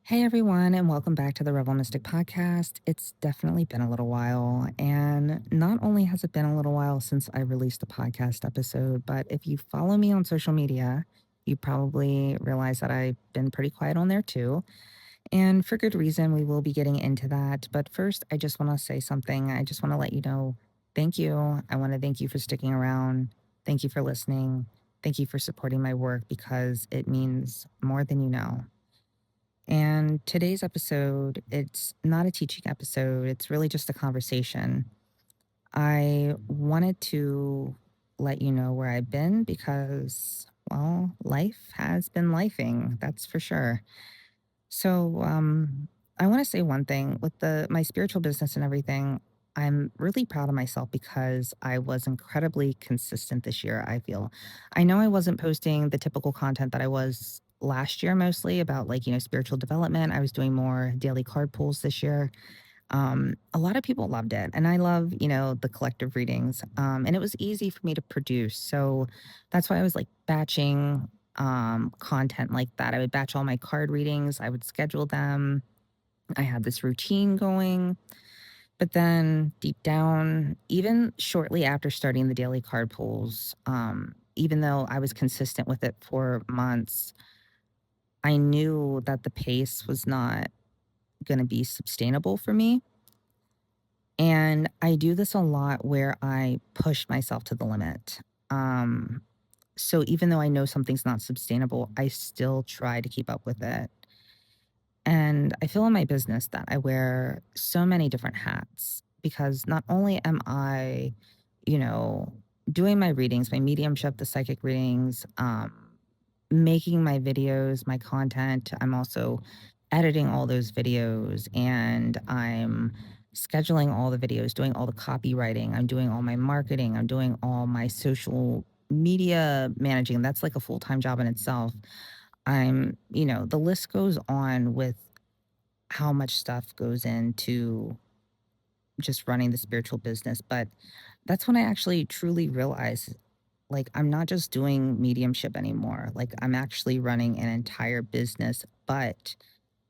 Hey everyone, and welcome back to the Rebel Mystic Podcast. It's definitely been a little while, and not only has it been a little while since I released a podcast episode, but if you follow me on social media, you probably realize that I've been pretty quiet on there too. And for good reason, we will be getting into that. But first, I just want to say something. I just want to let you know thank you. I want to thank you for sticking around. Thank you for listening. Thank you for supporting my work because it means more than you know. And today's episode, it's not a teaching episode, it's really just a conversation. I wanted to let you know where I've been because, well, life has been lifing, that's for sure. So, I want to say one thing with the my spiritual business and everything. I'm really proud of myself because I was incredibly consistent this year, I feel. I know I wasn't posting the typical content that I was last year mostly about spiritual development. I was doing more daily card pulls this year. A lot of people loved it and I love, the collective readings. And it was easy for me to produce. So that's why I was like batching content like that. I would batch all my card readings, I would schedule them. I had this routine going. But then deep down, even shortly after starting the daily card pulls, even though I was consistent with it for months, I knew that the pace was not going to be sustainable for me. And I do this a lot where I push myself to the limit. Um, so even though I know something's not sustainable, I still try to keep up with it. And I feel in my business that I wear so many different hats because not only am I, you know, doing my readings, my mediumship, the psychic readings, making my videos, my content, I'm also editing all those videos and I'm scheduling all the videos, doing all the copywriting, I'm doing all my marketing, I'm doing all my social media managing. That's like a full time job in itself. The list goes on with how much stuff goes into just running the spiritual business. But that's when I actually truly realized like I'm not just doing mediumship anymore. Like I'm actually running an entire business, but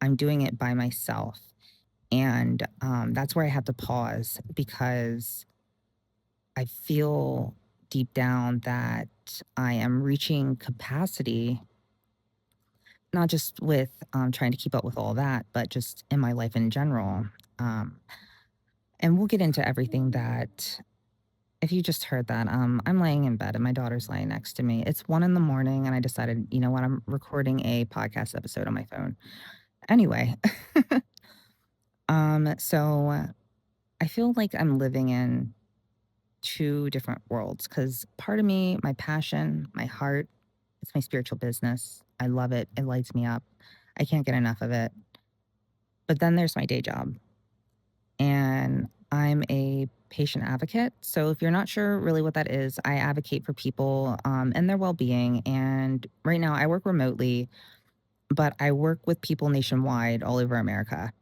I'm doing it by myself. And that's where I had to pause because I feel deep down that I am reaching capacity, not just with trying to keep up with all that, but just in my life in general. Um, and we'll get into everything that if you just heard that, I'm laying in bed and my daughter's laying next to me. It's 1 in the morning and I decided, you know what, I'm recording a podcast episode on my phone. Anyway, so I feel like I'm living in 2 different worlds because part of me, my passion, my heart, it's my spiritual business. I love it. It lights me up. I can't get enough of it. But then there's my day job and I'm a patient advocate. So if you're not sure really what that is, I advocate for people and their well-being. And right now I work remotely, but I work with people nationwide all over America.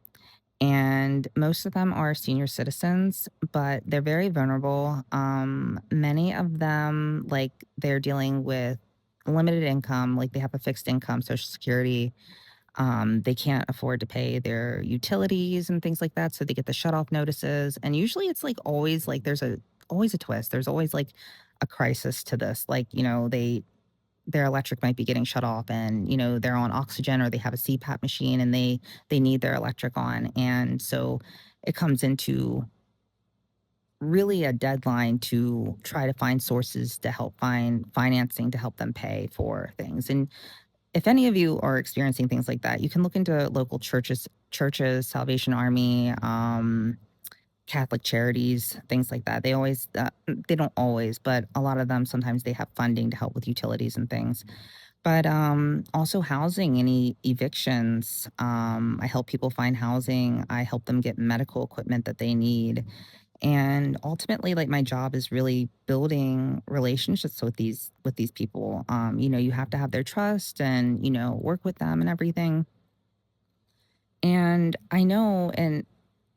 And most of them are senior citizens, but they're very vulnerable. Many of them, like they're dealing with limited income, like they have a fixed income, Social Security. They can't afford to pay their utilities and things like that, so they get the shut off notices. And usually it's like always like there's a always a twist. There's always like a crisis to this. Like, their electric might be getting shut off and, they're on oxygen or they have a CPAP machine and they need their electric on. And so it comes into really a deadline to try to find sources to help find financing to help them pay for things. And if any of you are experiencing things like that, you can look into local churches, Salvation Army, Catholic charities, things like that. They don't always, but a lot of them sometimes they have funding to help with utilities and things. But also housing, any evictions. I help people find housing. I help them get medical equipment that they need. And ultimately, like my job is really building relationships with these people. You have to have their trust and, work with them and everything. And I know, and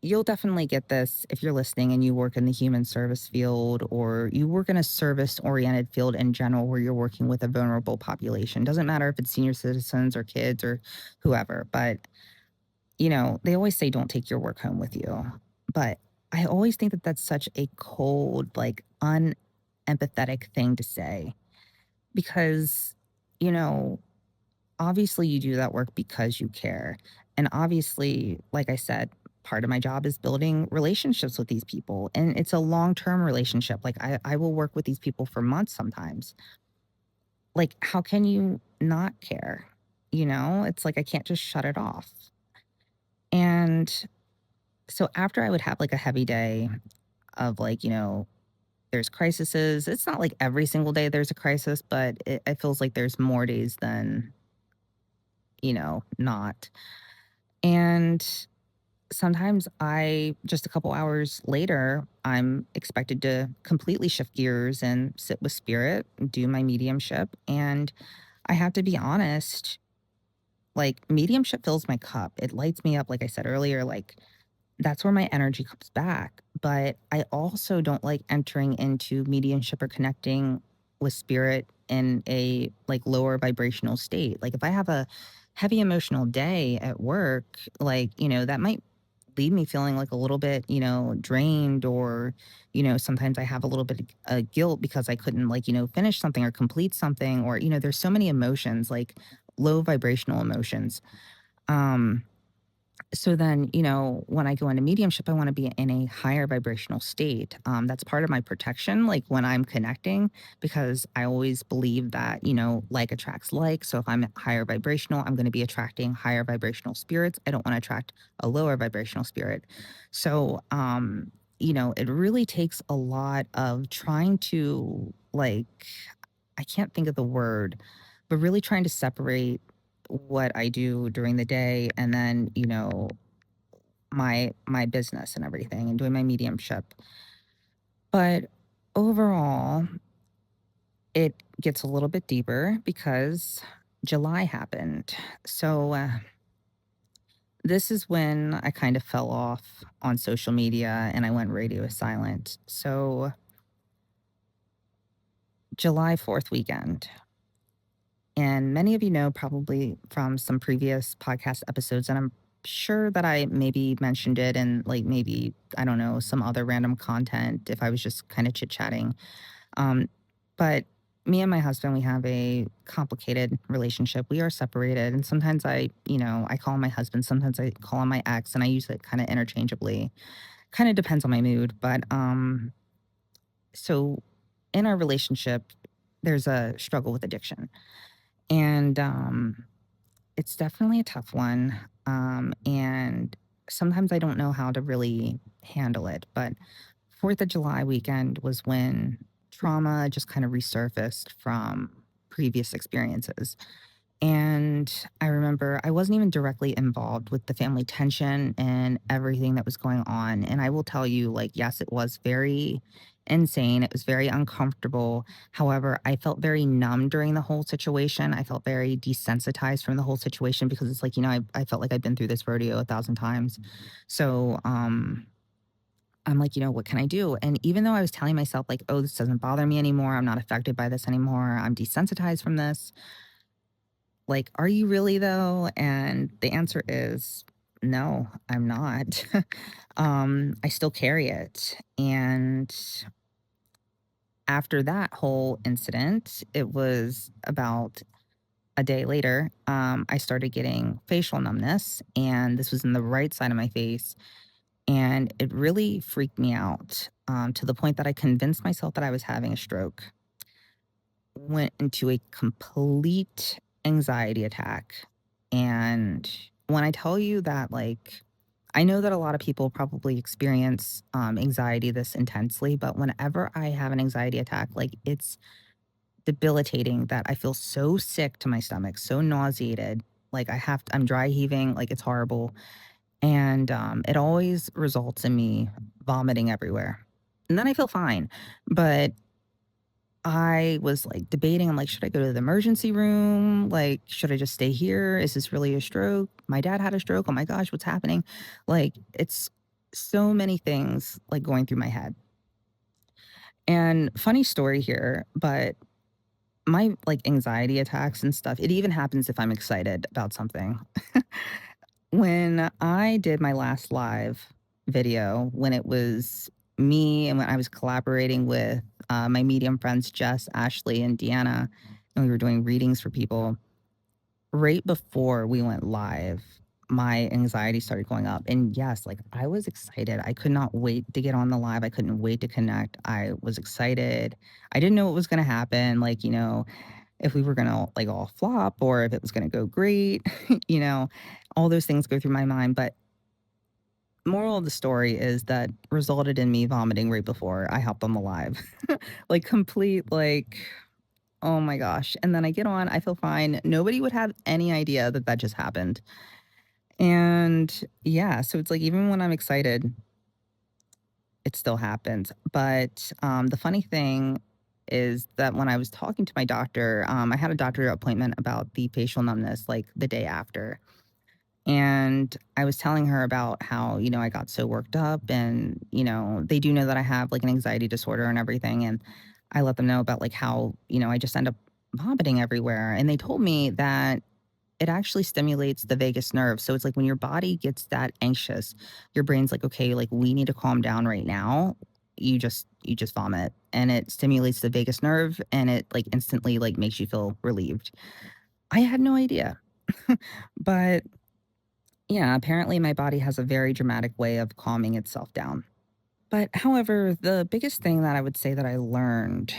you'll definitely get this if you're listening and you work in the human service field or you work in a service oriented field in general where you're working with a vulnerable population. Doesn't matter if it's senior citizens or kids or whoever, but They always say don't take your work home with you, but I always think that that's such a cold, like, unempathetic thing to say because, you know, obviously you do that work because you care. And obviously, like I said, part of my job is building relationships with these people. And it's a long-term relationship. Like I will work with these people for months sometimes. Like, how can you not care? It's like I can't just shut it off. And so after I would have like a heavy day of like, there's crises. It's not like every single day there's a crisis, but it feels like there's more days than, not. And sometimes just a couple hours later, I'm expected to completely shift gears and sit with spirit, do my mediumship. And I have to be honest, like mediumship fills my cup. It lights me up, like I said earlier, like that's where my energy comes back. But I also don't like entering into mediumship or connecting with spirit in a like lower vibrational state. Like if I have a heavy emotional day at work, like, that might leave me feeling like a little bit, drained or, sometimes I have a little bit of guilt because I couldn't like, finish something or complete something or, there's so many emotions, like low vibrational emotions. Um, so then, when I go into mediumship, I want to be in a higher vibrational state. That's part of my protection, like when I'm connecting, because I always believe that, like attracts like. So if I'm higher vibrational, I'm going to be attracting higher vibrational spirits. I don't want to attract a lower vibrational spirit. So, it really takes a lot of trying to, like, I can't think of the word, but really trying to separate what I do during the day and then, my business and everything and doing my mediumship. But overall, it gets a little bit deeper because July happened. So this is when I kind of fell off on social media and I went radio silent. So July 4th weekend. And many of you know probably from some previous podcast episodes, and I'm sure that I maybe mentioned it and like maybe, I don't know, some other random content if I was just kind of chit chatting. Um, but me and my husband, we have a complicated relationship. We are separated. And sometimes I call him my husband, sometimes I call him my ex, and I use it kind of interchangeably. Kind of depends on my mood. But so in our relationship, there's a struggle with addiction. And it's definitely a tough one, and sometimes I don't know how to really handle it, but 4th of July weekend was when trauma just kind of resurfaced from previous experiences. And I remember I wasn't even directly involved with the family tension and everything that was going on. And I will tell you, like, yes, it was very insane. It was very uncomfortable. However, I felt very numb during the whole situation. I felt very desensitized from the whole situation because it's like, I felt like I've been through this rodeo 1,000 times. So, I'm like, what can I do? And even though I was telling myself, like, oh, this doesn't bother me anymore, I'm not affected by this anymore, I'm desensitized from this, like, are you really though? And the answer is no, I'm not. I still carry it. And after that whole incident, it was about a day later, I started getting facial numbness, and this was in the right side of my face. And it really freaked me out to the point that I convinced myself that I was having a stroke. Went into a complete anxiety attack. And when I tell you that, like, I know that a lot of people probably experience anxiety this intensely, but whenever I have an anxiety attack, like, it's debilitating that I feel so sick to my stomach, so nauseated. Like, I'm dry heaving, like, it's horrible. And it always results in me vomiting everywhere. And then I feel fine. But I was, like, debating, I'm like, "Should I go to the emergency room? Like, should I just stay here? Is this really a stroke? My dad had a stroke. Oh my gosh, what's happening?" Like, it's so many things, like, going through my head. And funny story here, but my, like, anxiety attacks and stuff, it even happens if I'm excited about something. When I did my last live video, when it was me and when I was collaborating with my medium friends, Jess, Ashley, and Deanna, and we were doing readings for people, right before we went live, my anxiety started going up. And yes, like I was excited. I could not wait to get on the live. I couldn't wait to connect. I was excited. I didn't know what was going to happen. Like, if we were going to like all flop or if it was going to go great, you know, all those things go through my mind. But moral of the story is that resulted in me vomiting right before I hopped on the live. Like complete like oh my gosh. And then I get on, I feel fine. Nobody would have any idea that that just happened. And yeah, so it's like even when I'm excited, it still happens. But the funny thing is that when I was talking to my doctor, I had a doctor appointment about the facial numbness like the day after. And I was telling her about how, I got so worked up and, they do know that I have like an anxiety disorder and everything. And I let them know about like how, I just end up vomiting everywhere. And they told me that it actually stimulates the vagus nerve. So it's like when your body gets that anxious, your brain's like, okay, like we need to calm down right now. You just vomit and it stimulates the vagus nerve and it like instantly like makes you feel relieved. I had no idea. But yeah, apparently my body has a very dramatic way of calming itself down. But however, the biggest thing that I would say that I learned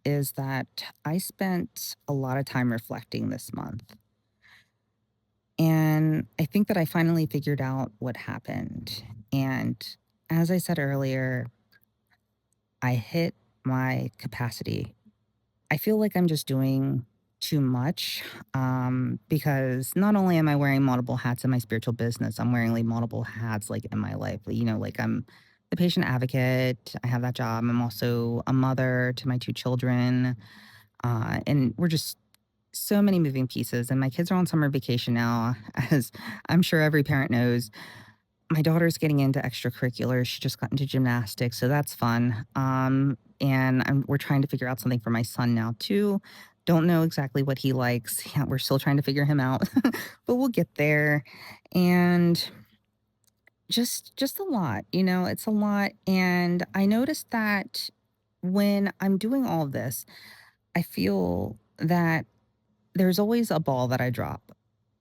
is that I spent a lot of time reflecting this month. And I think that I finally figured out what happened. And as I said earlier, I hit my capacity. I feel like I'm just doing too much because not only am I wearing multiple hats in my spiritual business, I'm wearing like multiple hats like in my life. Like I'm the patient advocate. I have that job. I'm also a mother to my two children, and we're just so many moving pieces. And my kids are on summer vacation now, as I'm sure every parent knows. My daughter's getting into extracurriculars. She just got into gymnastics, so that's fun. And we're trying to figure out something for my son now too. Don't know exactly what he likes. Yeah, we're still trying to figure him out, but we'll get there. And just a lot, it's a lot. And I noticed that when I'm doing all of this, I feel that there's always a ball that I drop.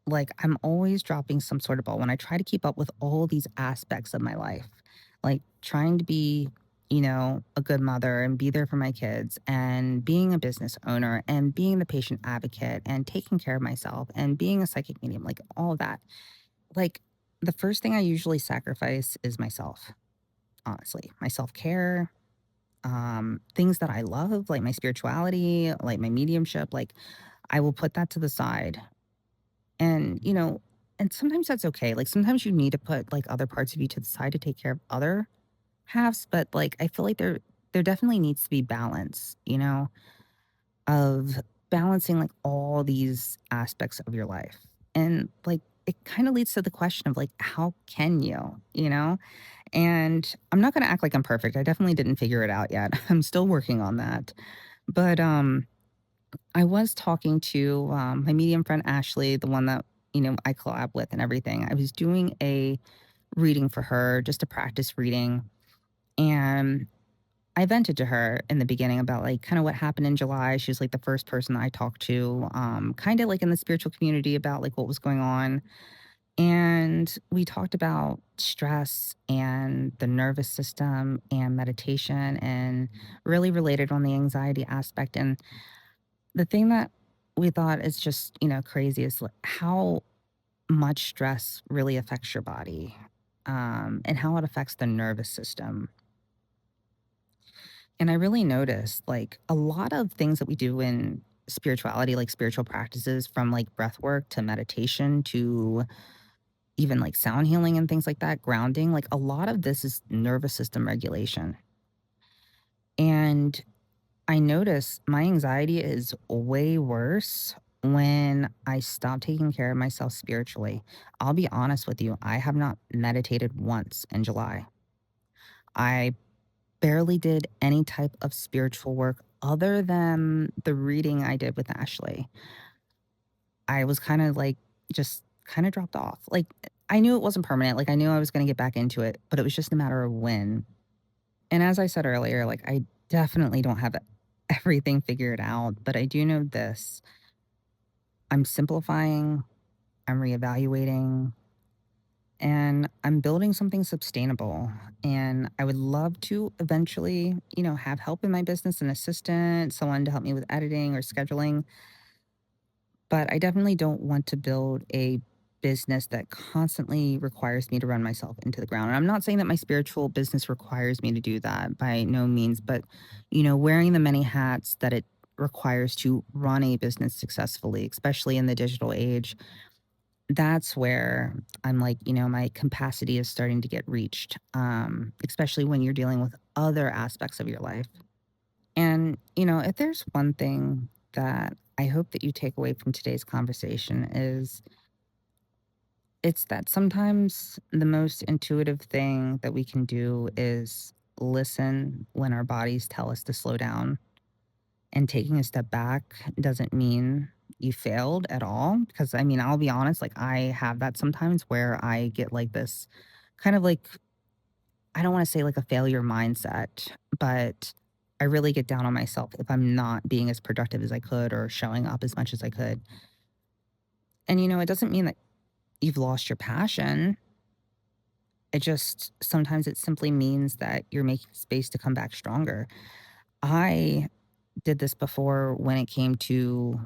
Like, I'm always dropping some sort of ball when I try to keep up with all these aspects of my life, like trying to be, a good mother and be there for my kids and being a business owner and being the patient advocate and taking care of myself and being a psychic medium, like all of that. Like, the first thing I usually sacrifice is myself, honestly, my self care, things that I love, like my spirituality, like my mediumship, like I will put that to the side and, and sometimes that's okay. Like sometimes you need to put like other parts of you to the side to take care of other halves, but like I feel like there definitely needs to be balance, of balancing like all these aspects of your life. And like it kind of leads to the question of like how can you? And I'm not going to act like I'm perfect. I definitely didn't figure it out yet. I'm still working on that. But I was talking to my medium friend Ashley, the one that I collab with and everything. I was doing a reading for her, just a practice reading, and I vented to her in the beginning about like kind of what happened in July. She was like the first person that I talked to, kind of like in the spiritual community about like what was going on. And we talked about stress and the nervous system and meditation and really related on the anxiety aspect. And the thing that we thought is just, crazy is how much stress really affects your body, and how it affects the nervous system. And I really noticed like a lot of things that we do in spirituality, like spiritual practices from like breath work to meditation to even like sound healing and things like that, grounding, like a lot of this is nervous system regulation. And I notice my anxiety is way worse when I stop taking care of myself spiritually. I'll be honest with you, I have not meditated once in July. I barely did any type of spiritual work other than the reading I did with Ashley. I was kind of like just kind of dropped off. Like I knew it wasn't permanent, like, I knew I was gonna get back into it, but it was just a matter of when. And as I said earlier, like, I definitely don't have everything figured out, but I do know this: I'm simplifying, I'm reevaluating, and I'm building something sustainable. And I would love to eventually, have help in my business, an assistant, someone to help me with editing or scheduling. But I definitely don't want to build a business that constantly requires me to run myself into the ground. And I'm not saying that my spiritual business requires me to do that, by no means, but wearing the many hats that it requires to run a business successfully, especially in the digital age, that's where I'm like, my capacity is starting to get reached. Especially when you're dealing with other aspects of your life. And, if there's one thing that I hope that you take away from today's conversation is it's that sometimes the most intuitive thing that we can do is listen when our bodies tell us to slow down. And taking a step back doesn't mean you failed at all. Because I mean, I'll be honest, like I have that sometimes where I get like this kind of like, I don't want to say like a failure mindset, but I really get down on myself if I'm not being as productive as I could or showing up as much as I could. And, it doesn't mean that you've lost your passion. It just sometimes it simply means that you're making space to come back stronger. I did this before when it came to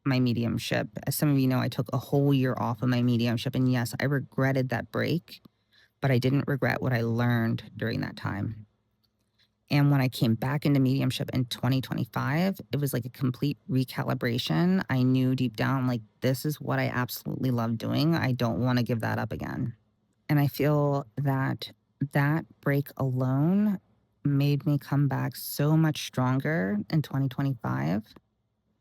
my mediumship. As some of you know, I took a whole year off of my mediumship. And yes, I regretted that break, but I didn't regret what I learned during that time. And when I came back into mediumship in 2025, it was like a complete recalibration. I knew deep down, like, this is what I absolutely love doing. I don't want to give that up again. And I feel that that break alone made me come back so much stronger in 2025.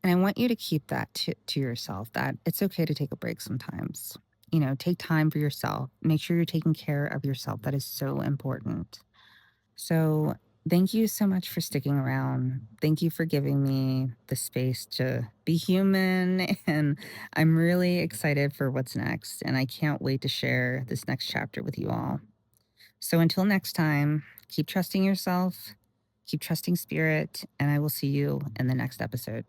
And I want you to keep that to yourself, that it's okay to take a break sometimes. Take time for yourself. Make sure you're taking care of yourself. That is so important. So, thank you so much for sticking around. Thank you for giving me the space to be human. And I'm really excited for what's next. And I can't wait to share this next chapter with you all. So, until next time, keep trusting yourself, keep trusting spirit, and I will see you in the next episode.